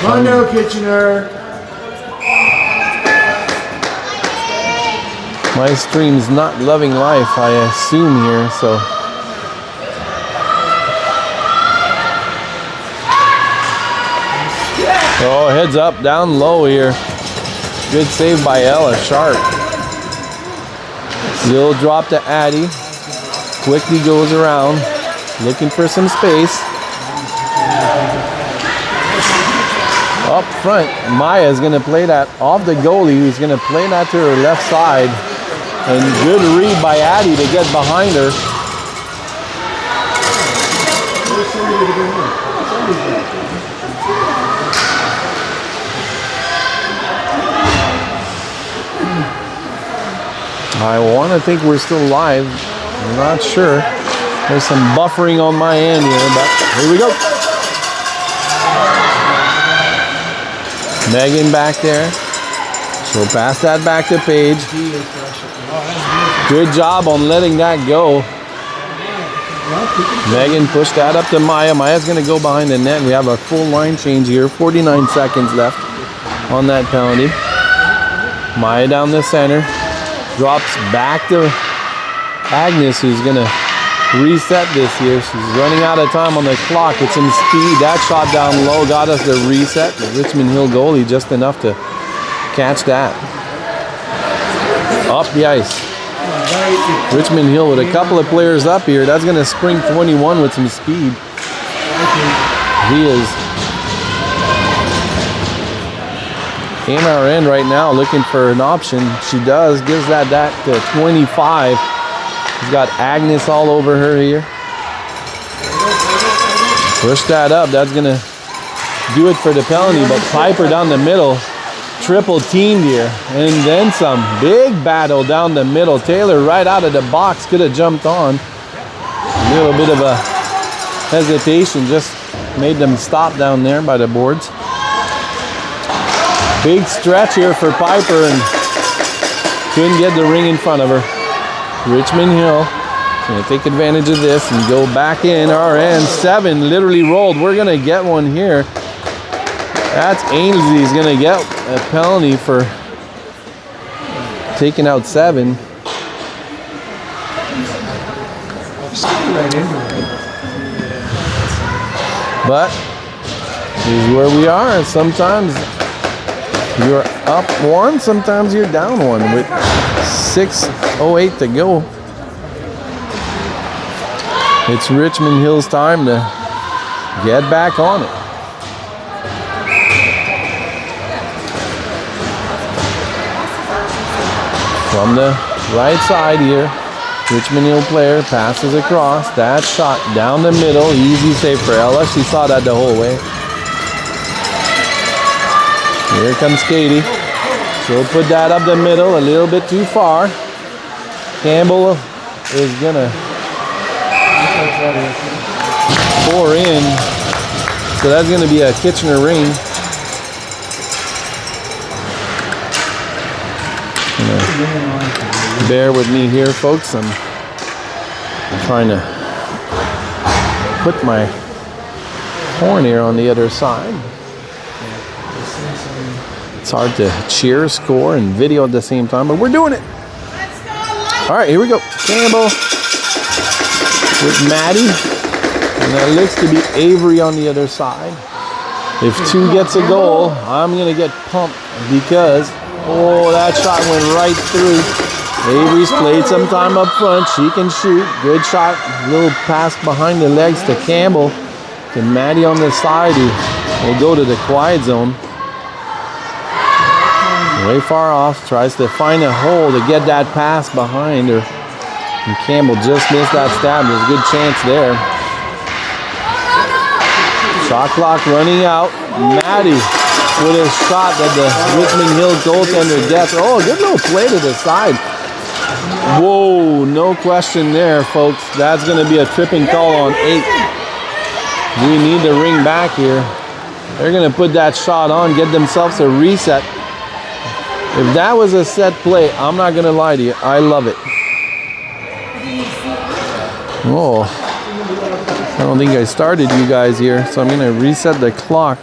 On now, Kitchener. My stream's not loving life, I assume here, so. Oh, heads up, down low here. Good save by Ella, sharp. Little drop to Addie. Quickly goes around, looking for some space. Up front, Maya's gonna play that off the goalie, who's gonna play that to her left side. And good read by Addie to get behind her. I want to think we're still live. I'm not sure. There's some buffering on my end here, but here we go. Megan back there. She'll pass that back to Paige. Good job on letting that go. Megan pushed that up to Maya. Maya's going to go behind the net. We have a full line change here. 49 seconds left on that penalty. Maya down the center. Drops back to Agnes, who's going to reset this here. She's running out of time on the clock with some speed. That shot down low got us the reset. The Richmond Hill goalie just enough to catch that. Up the ice. Richmond Hill with a couple of players up here. That's going to spring 21 with some speed. He is in our end right now looking for an option. She does. Gives that to 25. He's got Agnes all over her here. Push that up. That's going to do it for the penalty. But Piper down the middle. Triple teamed here. And then some. Big battle down the middle. Taylor right out of the box. Could have jumped on. A little bit of a hesitation. Just made them stop down there by the boards. Big stretch here for Piper and couldn't get the ring in front of her. Richmond Hill going to take advantage of this and go back in. RN 7 literally rolled. We're going to get one here. That's Ainsley. He's going to get a penalty for taking out 7. But here's where we are. Sometimes you're up 1, sometimes you're down 1 with 6:08 to go. It's Richmond Hill's time to get back on it. From the right side here, Richmond Hill player passes across. That shot down the middle. Easy save for Ella. She saw that the whole way. Here comes Katie. She'll put that up the middle a little bit too far. Campbell is gonna pour in. So that's gonna be a Kitchener ring. Bear with me here, folks. I'm trying to put my horn here on the other side. It's hard to cheer, score, and video at the same time, but we're doing it. All right, here we go. Campbell with Maddie. And that looks to be Avery on the other side. If 2 gets a goal, I'm going to get pumped because, oh, that shot went right through. Avery's played some time up front. She can shoot. Good shot. Little pass behind the legs to Campbell. To Maddie on the side, who will go to the quiet zone. Way far off, tries to find a hole to get that pass behind her. And Campbell just missed that stab. There's a good chance there. Shot clock running out. Maddie with a shot that the Richmond Hill goaltender gets. Oh, good little play to the side. Whoa, no question there, folks. That's going to be a tripping call on 8. We need the ring back here. They're going to put that shot on, get themselves a reset. If that was a set play, I'm not going to lie to you. I love it. Oh, I don't think I started you guys here, so I'm going to reset the clock.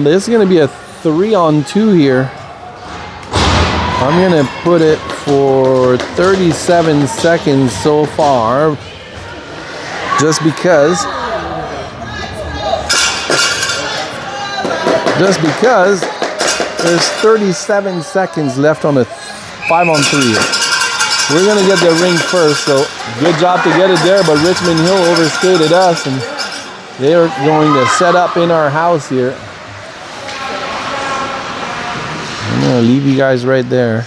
This is going to be a 3-on-2 here. I'm going to put it for 37 seconds so far. Just because there's 37 seconds left on a 5-on-3. We're going to get the ring first, so good job to get it there, but Richmond Hill overskated us, and they are going to set up in our house here. I'm going to leave you guys right there.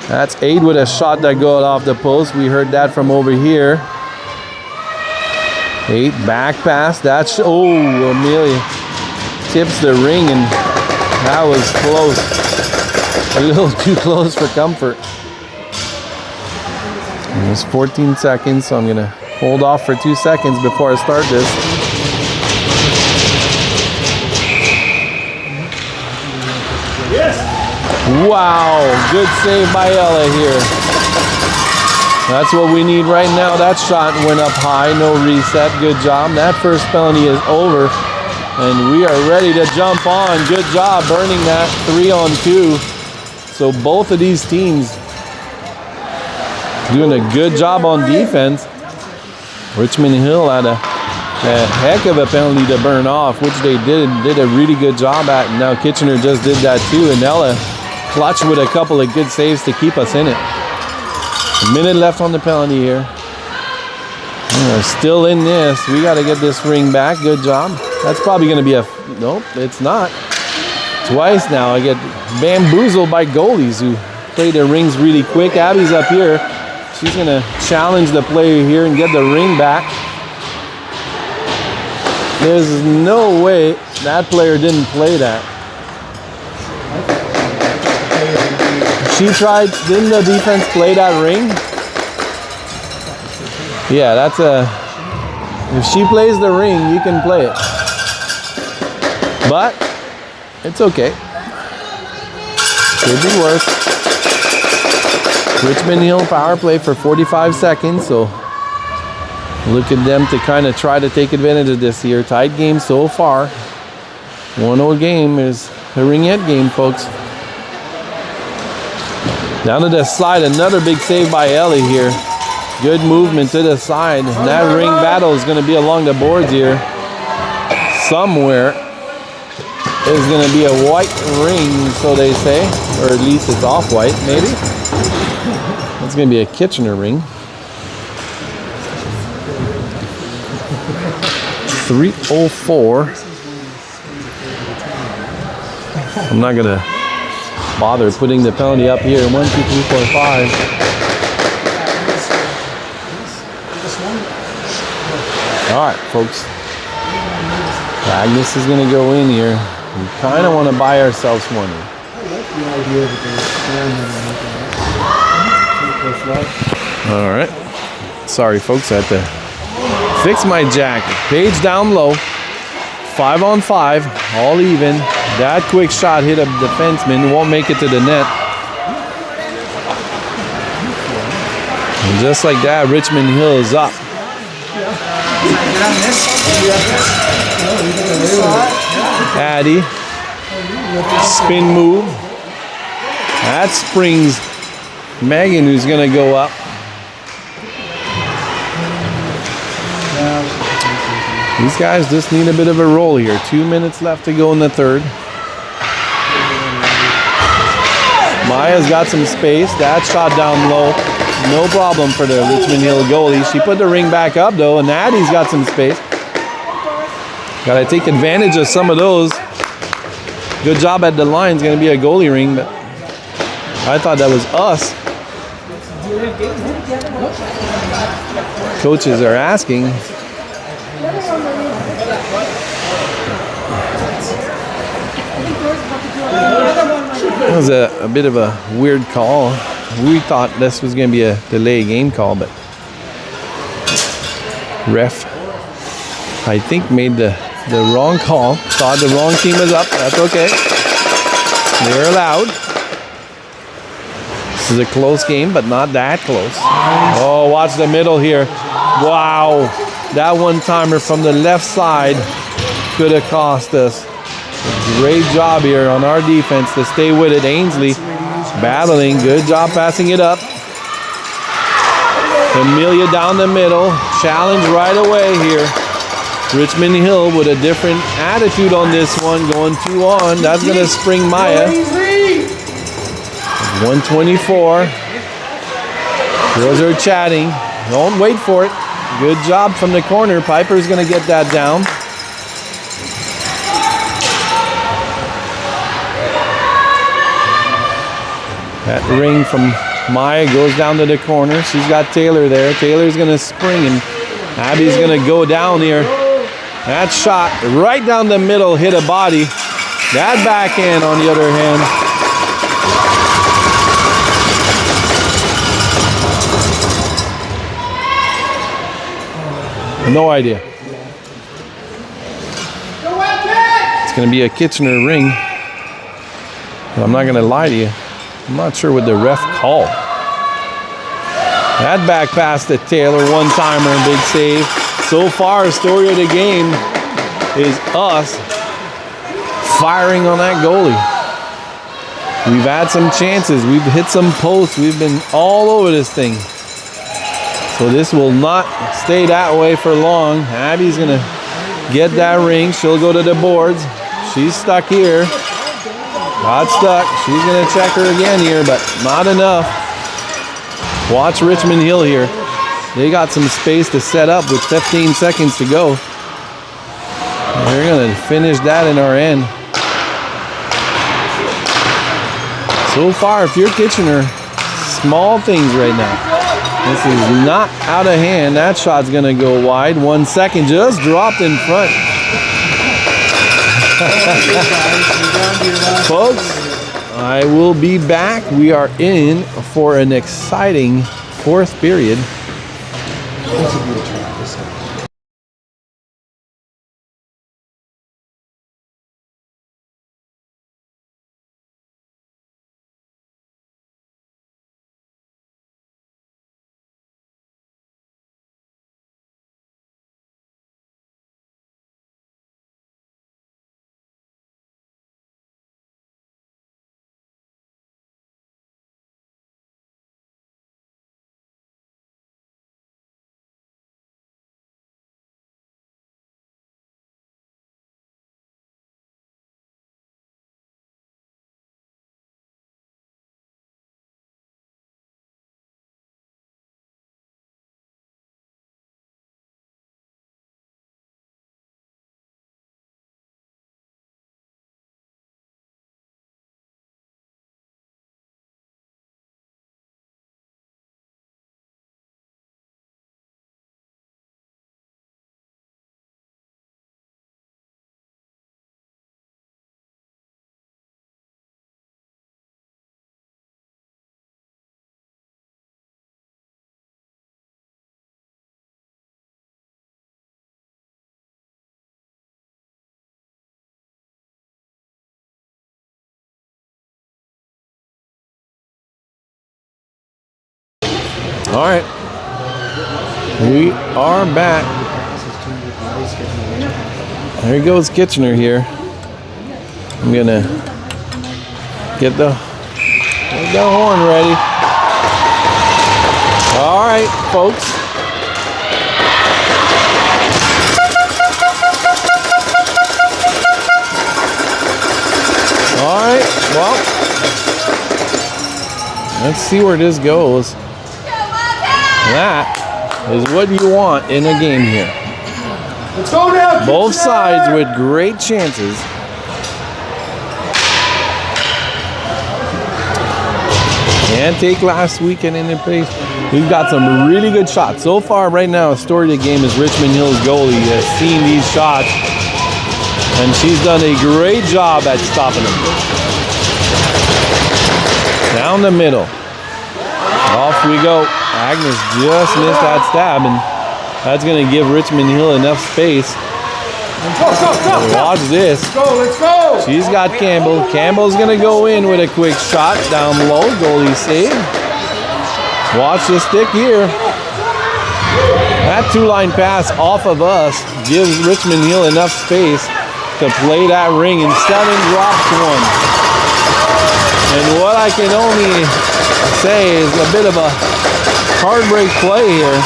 That's 8 with a shot that goes off the post. We heard that from over here. 8 back pass. That's, oh, Amelia tips the ring, and that was close. A little too close for comfort. And it's 14 seconds, so I'm going to hold off for 2 seconds before I start this. Yes. Wow, good save by Ella here. That's what we need right now. That shot went up high, no reset. Good job. That first penalty is over, and we are ready to jump on. Good job burning that 3-on-2. So both of these teams doing a good job on defense. Richmond Hill had a heck of a penalty to burn off, which they did a really good job at. And now Kitchener just did that too, and Ella clutched with a couple of good saves to keep us in it. A minute left on the penalty here. We're still in this. We got to get this ring back. Good job. That's probably going to be a... Nope, it's not. Twice now. I get bamboozled by goalies who play their rings really quick. Abby's up here. She's going to challenge the player here and get the ring back. There's no way that player didn't play that. She tried, didn't the defense play that ring? Yeah, that's a, if she plays the ring, you can play it. But, it's okay. Could be worse. Richmond Hill power play for 45 seconds, so look at them to kind of try to take advantage of this here. Tight game so far. 1-0 game is a ringette game, folks. Down to the slide, another big save by Ellie here. Good movement to the side. And that ring battle is going to be along the boards here. Somewhere is going to be a white ring, so they say. Or at least it's off-white, maybe. It's going to be a Kitchener ring. 3:04. I'm not going to bother putting the penalty up here. 1, 2, 3, 4, 5. All right, folks. Agnes is going to go in here. We kind of want to buy ourselves one. All right. Sorry, folks. I had to fix my jacket. Page down low. 5-on-5. All even. That quick shot hit a defenseman. Won't make it to the net. And just like that, Richmond Hill is up. Addie. Spin move. That springs Megan, who's going to go up. These guys just need a bit of a roll here. 2 minutes left to go in the third. Maya's got some space. That shot down low. No problem for the Richmond Hill goalie. She put the ring back up though, and Addie's got some space. Got to take advantage of some of those. Good job at the line. It's going to be a goalie ring, but I thought that was us. Coaches are asking. That was a bit of a weird call. We thought this was going to be a delay game call, but ref, I think, made the wrong call. Thought the wrong team was up. That's okay. They're allowed. This is a close game, but not that close. Oh, watch the middle here. Wow. That one-timer from the left side could have cost us. Great job here on our defense to stay with it. Ainsley battling. Good job passing it up. Amelia down the middle. Challenge right away here. Richmond Hill with a different attitude on this one. Going 2 on. That's going to spring Maya. 124. Girls are chatting. Don't wait for it. Good job from the corner. Piper's going to get that down. That ring from Maya goes down to the corner. She's got Taylor there. Taylor's going to spring and Abby's going to go down here. That shot right down the middle hit a body. That backhand on the other hand. No idea. It's going to be a Kitchener ring. But I'm not going to lie to you. I'm not sure what the ref called. That back pass to Taylor, one-timer, big save. So far, story of the game is us firing on that goalie. We've had some chances. We've hit some posts. We've been all over this thing. So this will not stay that way for long. Abby's going to get that ring. She'll go to the boards. She's stuck here. Got stuck. She's going to check her again here, but not enough. Watch Richmond Hill here. They got some space to set up with 15 seconds to go. They're going to finish that in our end. So far, if you're Kitchener, small things right now. This is not out of hand. That shot's going to go wide. 1 second just dropped in front. Folks, I will be back. We are in for an exciting 4th period. All right, we are back. There goes Kitchener here. I'm gonna get the horn ready. All right, folks. All right, well, let's see where this goes. That is what you want in a game here. Let's go now. Both sides with great chances. Can't take last weekend in the pace. We've got some really good shots. So far right now, the story of the game is Richmond Hill's goalie has seen these shots, and she's done a great job at stopping them. Down the middle. Off we go. Agnes just missed that stab, and that's going to give Richmond Hill enough space. Watch this. Let's go. She's got Campbell. Campbell's going to go in with a quick shot down low. Goalie save. Watch the stick here. That 2-line pass off of us gives Richmond Hill enough space. to play that ring, and 7 drops 1. And what I can only say is a bit of a heartbreak play here.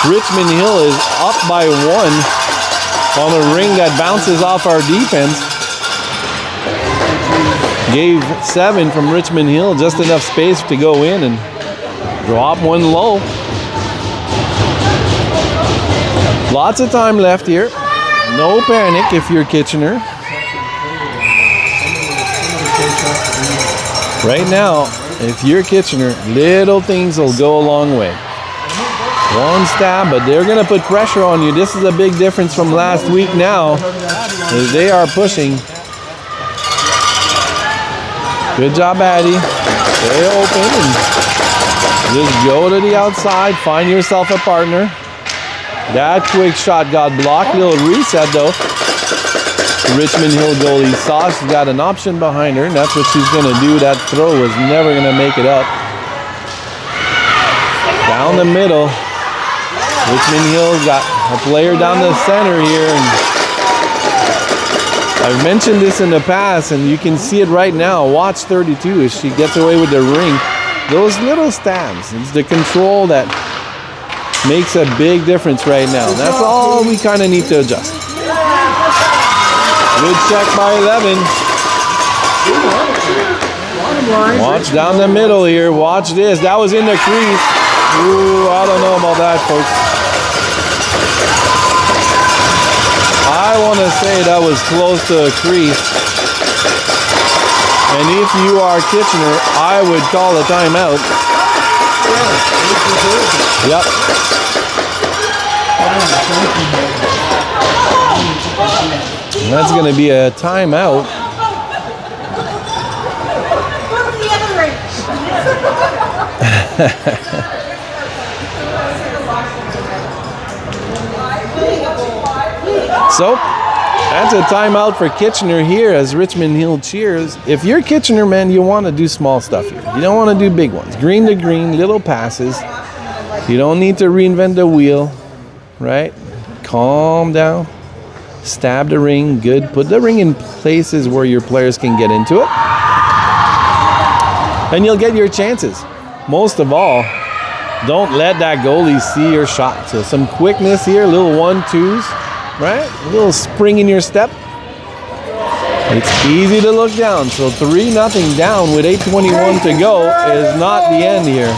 Richmond Hill is up by 1 on a ring that bounces off our defense. Gave 7 from Richmond Hill, just enough space to go in and drop 1 low. Lots of time left here. No panic if you're Kitchener. Right now, if you're Kitchener, little things will go a long way. 1 stab, but they're going to put pressure on you. This is a big difference from last week now, as they are pushing. Good job, Addie. Stay open and just go to the outside. Find yourself a partner. That quick shot got blocked. Little reset though. Richmond Hill goalie saw she's got an option behind her, and that's what she's going to do. That throw was never going to make it up. Down the middle. Richmond Hill's got a player down the center here, and I've mentioned this in the past, and you can see it right now. Watch 32 as she gets away with the ring. Those little stabs, it's the control that makes a big difference right now. That's all we kind of need to adjust. Good check by 11. Watch down the middle here. Watch this. That was in the crease. Ooh, I don't know about that, folks. I want to say that was close to a crease. And if you are Kitchener, I would call a timeout. Yep. That's going to be a timeout. So, that's a timeout for Kitchener here as Richmond Hill cheers. If you're Kitchener, man, you want to do small stuff here. You don't want to do big ones. Green to green, little passes. You don't need to reinvent the wheel, right? Calm down. Stab the ring, good. Put the ring in places where your players can get into it. And you'll get your chances. Most of all, don't let that goalie see your shot. So some quickness here, little 1-2s. Right? A little spring in your step. It's easy to look down. So 3-0 down with 8:21 to go is not the end here.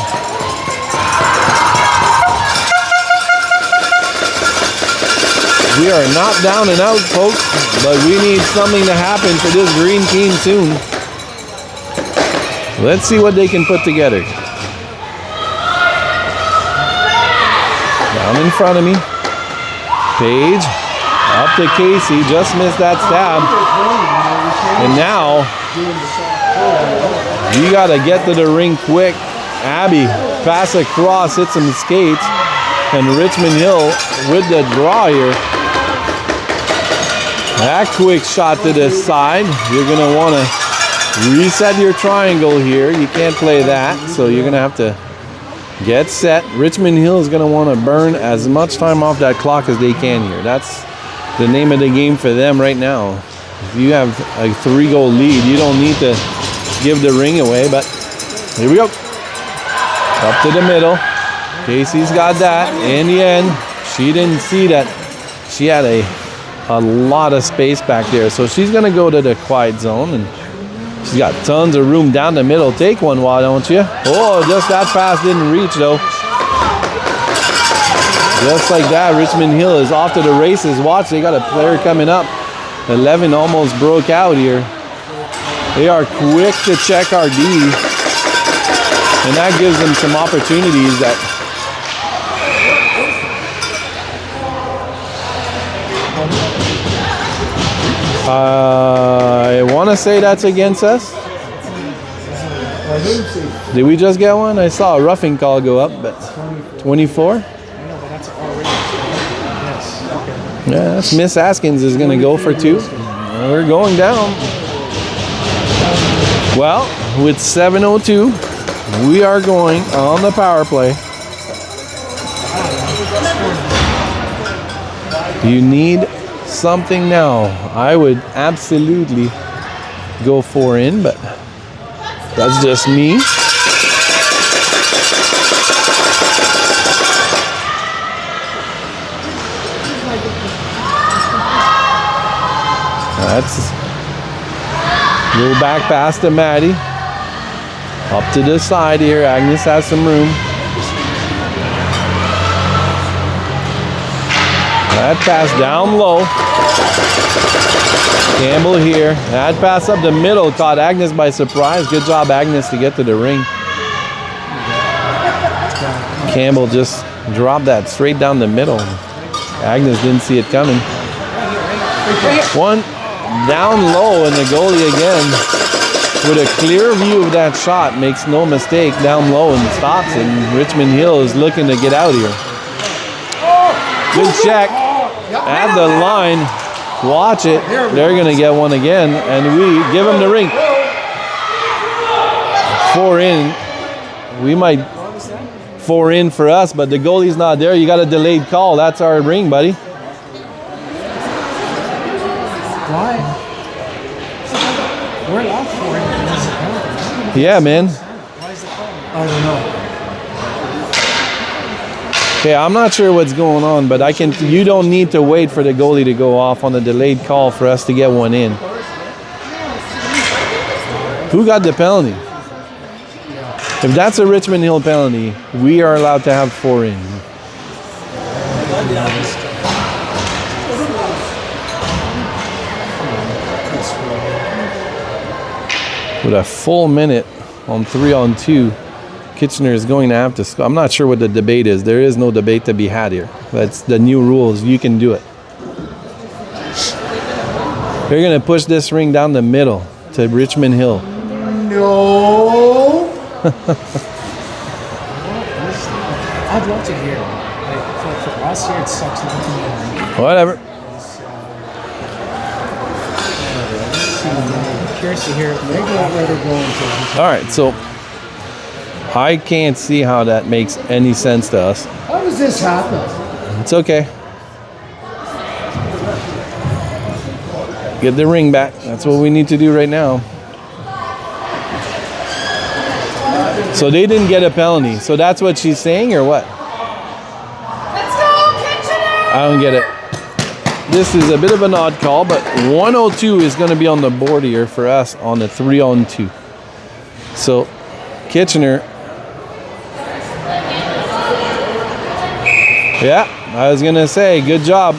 We are not down and out, folks, but we need something to happen for this green team soon. Let's see what they can put together. Down in front of me. Page. Up to Casey, just missed that stab. And now, you got to get to the ring quick. Abby, pass across, hit some skates. And Richmond Hill with the draw here. That quick shot to the side. You're going to want to reset your triangle here. You can't play that, so you're going to have to get set. Richmond Hill is going to want to burn as much time off that clock as they can here. That's the name of the game for them right now. If you have a 3-goal lead, you don't need to give the ring away, but here we go. Up to the middle. Casey's got that. In the end, she didn't see that. She had a lot of space back there, so she's going to go to the quiet zone, and she's got tons of room down the middle. Take one, why don't you? Oh, just that pass didn't reach, though. Just like that, Richmond Hill is off to the races. Watch, they got a player coming up. 11 almost broke out here. They are quick to check our D. And that gives them some opportunities that... I want to say that's against us. Did we just get one? I saw a roughing call go up, but 24? Yes, Miss Askins is going to go for 2. We're going down. Well, with 7:02, we are going on the power play. You need something now. I would absolutely go 4 in, but that's just me. That's go back past to Maddie. Up to the side here. Agnes has some room. That pass down low. Campbell here. That pass up the middle caught Agnes by surprise. Good job, Agnes, to get to the ring. Campbell just dropped that straight down the middle. Agnes didn't see it coming. One down low, and the goalie again with a clear view of that shot, makes no mistake, down low and stops it. And Richmond Hill is looking to get out here. Good check at the line. Watch it. They're going to get one again, and we give them the ring. 4 in. We might 4 in for us, but the goalie's not there. You got a delayed call. That's our ring, buddy. Why? We're allowed 4 in. Yeah, man. Why is it called? I don't know. Okay, I'm not sure what's going on, but you don't need to wait for the goalie to go off on a delayed call for us to get one in. Who got the penalty? If that's a Richmond Hill penalty, we are allowed to have 4 in. With a full minute on 3-on-2, Kitchener is going to have to score. I'm not sure what the debate is. There is no debate to be had here. That's the new rules. You can do it. They're going to push this ring down the middle to Richmond Hill. No. I'd love to hear. Like, for us here, it sucks not to know. Whatever. I'm curious to hear. Maybe I'll let her go until. All right, so I can't see how that makes any sense to us. How does this happen? It's okay. Get the ring back. That's what we need to do right now. So they didn't get a penalty. So that's what she's saying, or what? Let's go, Kitchener! I don't get it. This is a bit of an odd call, but 102 is going to be on the board here for us on the 3-on-2. So Kitchener. Yeah, I was going to say, good job.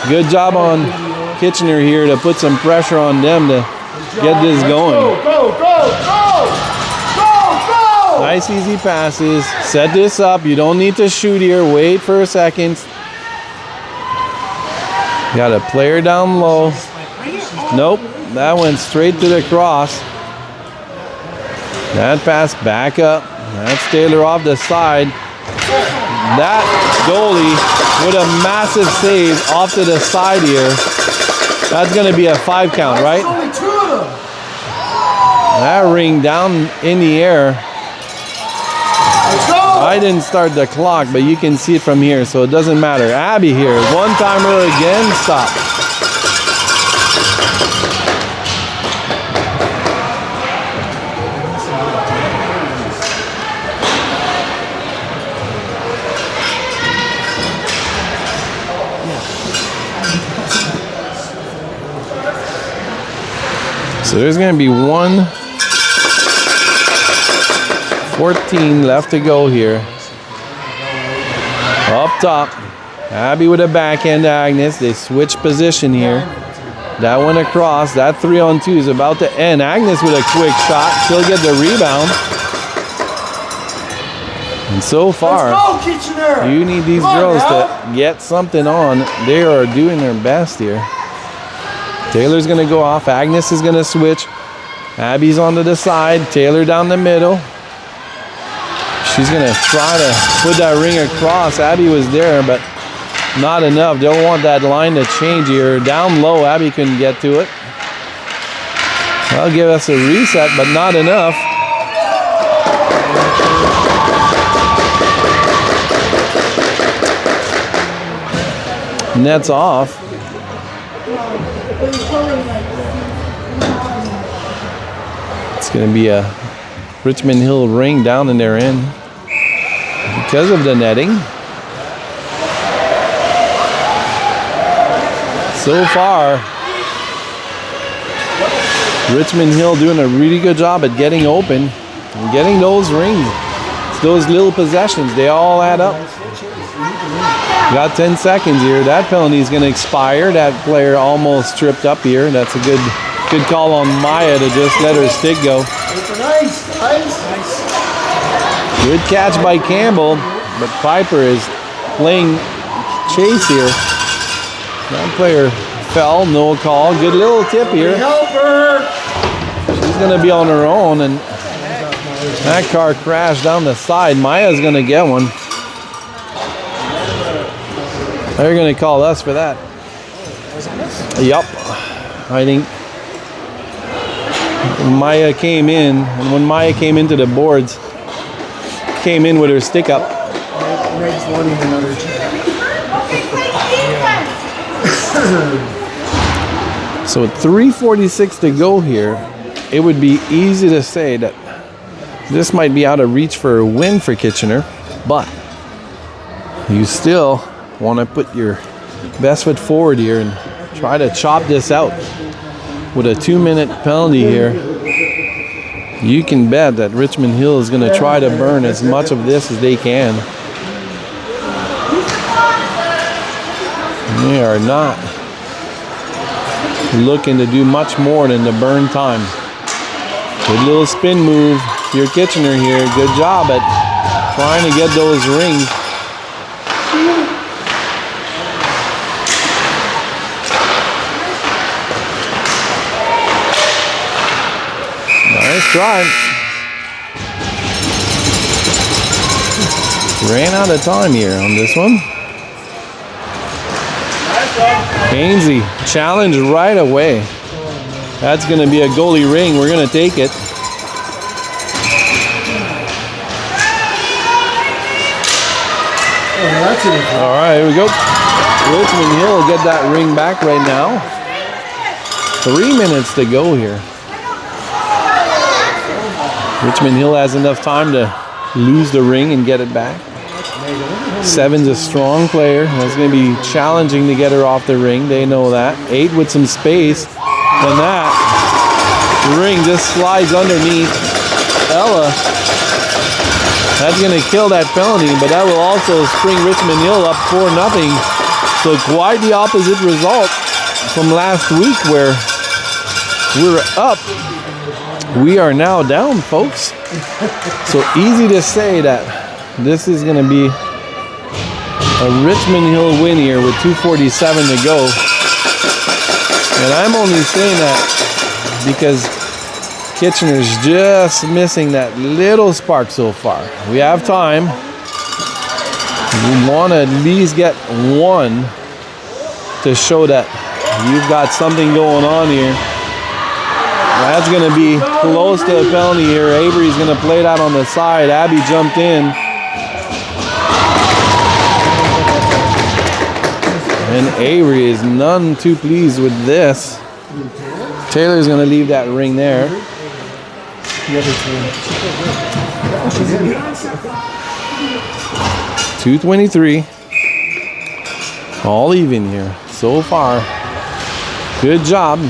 Good job on Kitchener here to put some pressure on them to get this going. Go, go, go, go! Go, go! Nice, easy passes. Set this up. You don't need to shoot here. Wait for a second. Got a player down low. Nope, that went straight to the cross. That pass back up. That's Taylor off the side. That goalie with a massive save off to the side here. That's going to be a 5 count, right? Only 2 of them. That ring down in the air. Let's go! I didn't start the clock, but you can see it from here, so it doesn't matter. Abby here, one-timer again, stop. So there's going to be 1:14 left to go here. Up top, Abby with a backhand to Agnes. They switch position here. That one across. That 3-on-2 is about to end. Agnes with a quick shot. She'll get the rebound. And so far, Let's go, Kitchener! you need these Come on girls now. to get something on. They are doing their best here. Taylor's going to go off. Agnes is going to switch. Abby's onto the side. Taylor down the middle. She's going to try to put that ring across. Abby was there, but not enough. They'll want that line to change here. Down low, Abby couldn't get to it. That'll give us a reset, but not enough. nets off. It's going to be a Richmond Hill ring down in their end because of the netting. So far, Richmond Hill doing a really good job at getting open and getting those rings. It's those little possessions, they all add up. Got 10 seconds here. That penalty is going to expire. That player almost tripped up here. That's a good call on Maya to just let her stick go. Good catch by Campbell, but Piper is playing chase here. That player fell, no call. Good little tip here. She's going to be on her own, and that car crashed down the side. Maya's going to get one. They're going to call us for that. Yup. I think Maya came in, and when Maya came into the boards, came in with her stick up. Meg's wanting another So with 3:46 to go here, it would be easy to say that this might be out of reach for a win for Kitchener, but you still want to put your best foot forward here and try to chop this out. With a 2-minute penalty here, you can bet that Richmond Hill is going to try to burn as much of this as they can. They are not looking to do much more than the burn time. Good little spin move to your Kitchener here. Good job at trying to get those rings. Nice try. Ran out of time here on this one. Hainsey, challenge right away. That's going to be a goalie ring. We're going to take it. All right, here we go. Richmond Hill will get that ring back right now. 3 minutes to go here. Richmond Hill has enough time to lose the ring and get it back. Seven's a strong player. It's going to be challenging to get her off the ring. They know that. 8 with some space. And that ring just slides underneath Ella. That's going to kill that penalty, but that will also spring Richmond Hill up 4-0. So quite the opposite result from last week where we were up. We are now down, folks. So easy to say that this is going to be a Richmond Hill win here with 2:47 to go. And I'm only saying that because Kitchener's just missing that little spark so far. We have time. We want to at least get one to show that you've got something going on here. That's going to be close to a penalty here. Avery's going to play that on the side. Abby jumped in. And Avery is none too pleased with this. Taylor's going to leave that ring there. 2:23. All even here so far. Good job.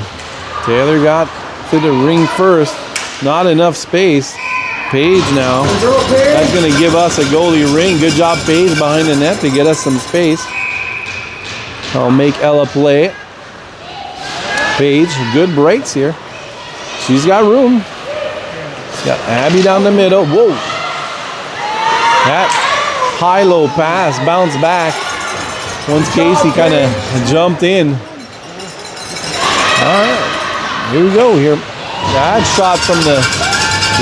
Taylor got to the ring first. Not enough space. Paige now. That's going to give us a goalie ring. Good job, Paige, behind the net to get us some space. I'll make Ella play it. Paige, good breaks here. She's got room. She's got Abby down the middle. Whoa. That high-low pass bounced back once Casey kind of jumped in. All right. Here we go here. That shot from the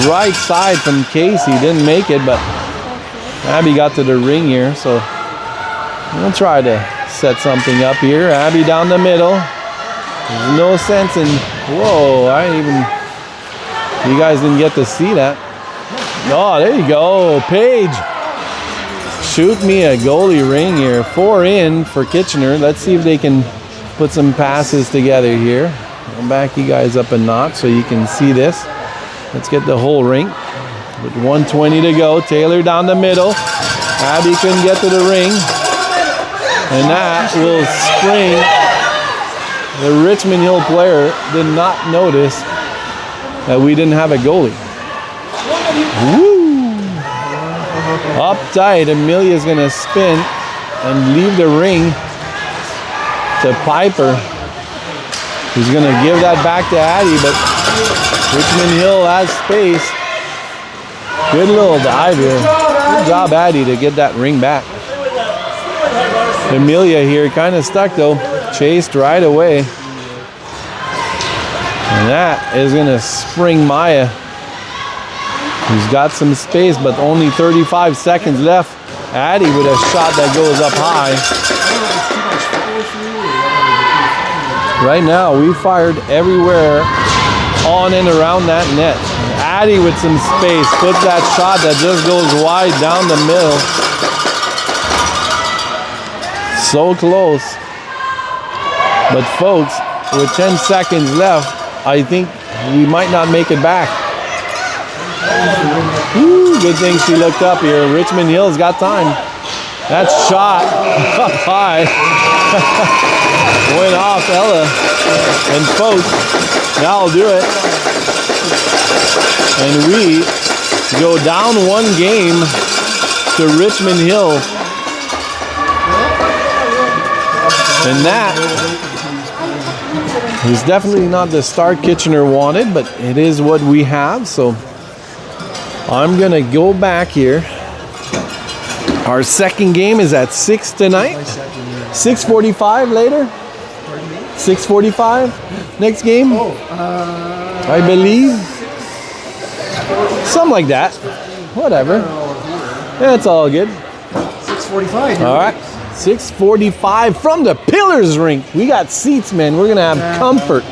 right side from Casey. Didn't make it, but Abby got to the ring here. So we'll try to set something up here. Abby down the middle. There's no sense in... Whoa, you guys didn't get to see that. Oh, there you go. Paige. Shoot me a goalie ring here. 4 in for Kitchener. Let's see if they can put some passes together here. I'll back you guys up a notch so you can see this. Let's get the whole ring. With 1:20 to go. Taylor down the middle. Abby couldn't get to the ring. And that will spring. The Richmond Hill player did not notice that we didn't have a goalie. Woo! Up tight. Amelia's going to spin and leave the ring to Piper. He's going to give that back to Addie, but Richmond Hill has space. Good little dive here. Good job, Addie, to get that ring back. Amelia here kind of stuck, though. Chased right away. And that is going to spring Maya. He's got some space, but only 35 seconds left. Addie with a shot that goes up high. Right now, we fired everywhere on and around that net. Addie with some space puts that shot that just goes wide down the middle. So close. But folks, with 10 seconds left, I think we might not make it back. Ooh, good thing she looked up here. Richmond Hill's got time. That shot up high went off Ella. And folks, that'll do it. And we go down 1 game to Richmond Hill. And that is definitely not the start Kitchener wanted, but it is what we have. So I'm going to go back here. Our second game is at 6 tonight. 6:45 later. 6:45. Next game, I believe. Something like that. Whatever. That's all good. 6:45. All right. 6:45 from the Pillars rink. We got seats, man. We're going to have comfort.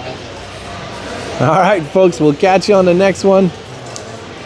All right, folks. We'll catch you on the next one.